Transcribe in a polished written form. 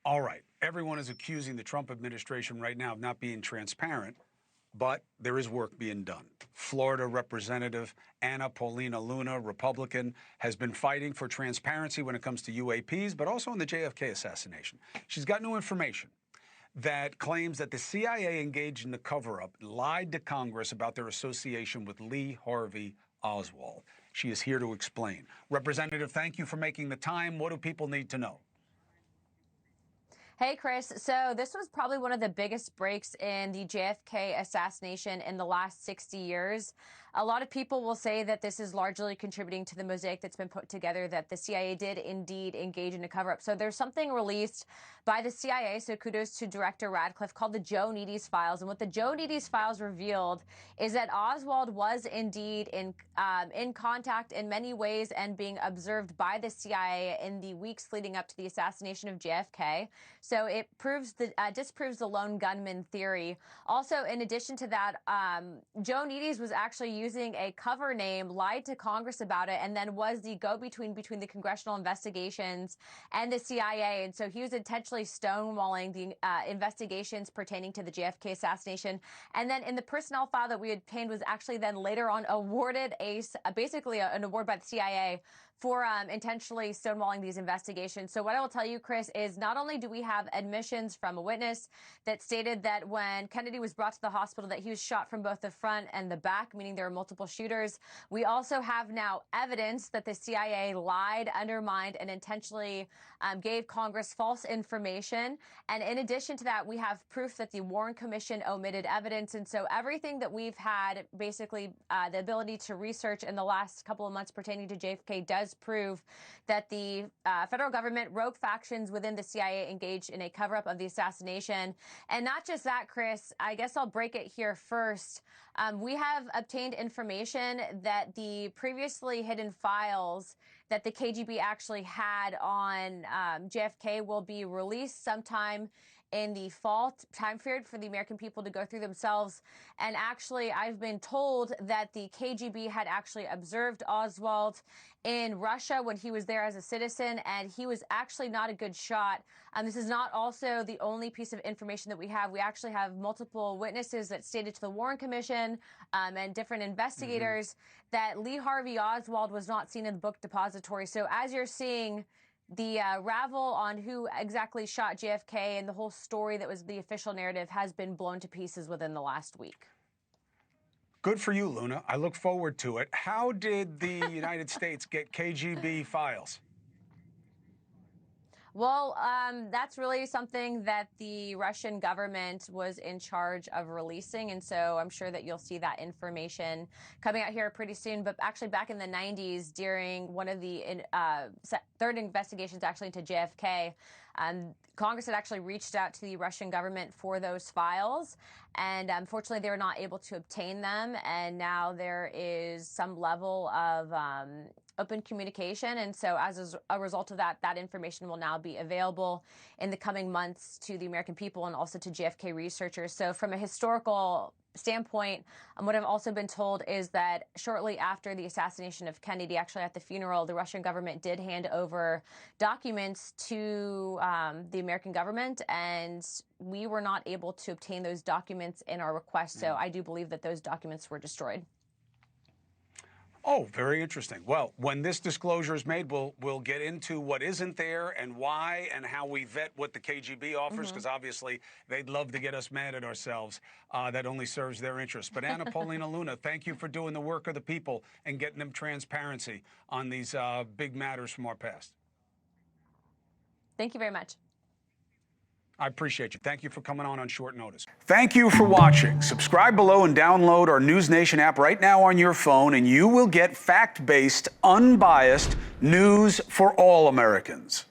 All right. Everyone is accusing the Trump administration right now of not being transparent, but there is work being done. Florida Representative Paulina Luna, Republican, has been fighting for transparency when it comes to UAPs, but also on the JFK assassination. She's got new information that claims that the CIA engaged in the cover-up, lied to Congress about their association with Lee Harvey Oswald. She is here to explain. Representative, thank you for making the time. What do people need to know? Hey, Chris. So this was probably one of the biggest breaks in the JFK assassination in the last 60 years. A lot of people will say that this is largely contributing to the mosaic that's been put together, that the CIA did indeed engage in a cover-up. So there's something released by the CIA, so kudos to Director Radcliffe, called the Joe Neady's Files. And what the Joe Neady's Files revealed is that Oswald was indeed in contact in many ways and being observed by the CIA in the weeks leading up to the assassination of JFK. So it disproves the lone gunman theory. Also, in addition to that, Joe Neady's was actually using a cover name, lied to Congress about it, and then was the go-between between the congressional investigations and the CIA. And so he was intentionally stonewalling the investigations pertaining to the JFK assassination. And then in the personnel file that we obtained was actually then later on awarded basically an award by the CIA for intentionally stonewalling these investigations. So what I will tell you, Chris, is not only do we have admissions from a witness that stated that when Kennedy was brought to the hospital that he was shot from both the front and the back, meaning there were multiple shooters. We also have now evidence that the CIA lied, undermined, and intentionally gave Congress false information. And in addition to that, we have proof that the Warren Commission omitted evidence. And so everything that we've had, basically the ability to research in the last couple of months pertaining to JFK does prove that the federal government, rogue factions within the CIA engaged in a cover-up of the assassination. And not just that, Chris, I guess I'll break it here first. We have obtained information that the previously hidden files that the KGB actually had on JFK will be released sometime in the fall time period for the American people to go through themselves. And actually, I've been told that the KGB had actually observed Oswald in Russia when he was there as a citizen, and he was actually not a good shot. This is not also the only piece of information that we have. We actually have multiple witnesses that stated to the Warren Commission and different investigators that Lee Harvey Oswald was not seen in the book depository. So as you're seeing, the ravel on who exactly shot JFK and the whole story that was the official narrative has been blown to pieces within the last week. Good for you, Luna. I look forward to it. How did the United States get KGB files? Well, that's really something that the Russian government was in charge of releasing. And so I'm sure that you'll see that information coming out here pretty soon. But actually back in the 90s, during one of the third investigations actually into JFK, Congress had actually reached out to the Russian government for those files. And unfortunately, they were not able to obtain them. And now there is some level of open communication. And so as a result of that, that information will now be available in the coming months to the American people and also to JFK researchers. So from a historical standpoint, what I've also been told is that shortly after the assassination of Kennedy, actually at the funeral, the Russian government did hand over documents to the American government, and we were not able to obtain those documents in our request. So I do believe that those documents were destroyed. Oh, very interesting. Well, when this disclosure is made, we'll get into what isn't there and why and how we vet what the KGB offers, because obviously they'd love to get us mad at ourselves. That only serves their interests. But Paulina Luna, thank you for doing the work of the people and getting them transparency on these big matters from our past. Thank you very much. I appreciate you. Thank you for coming on short notice. Thank you for watching. Subscribe below and download our NewsNation app right now on your phone, and you will get fact-based, unbiased news for all Americans.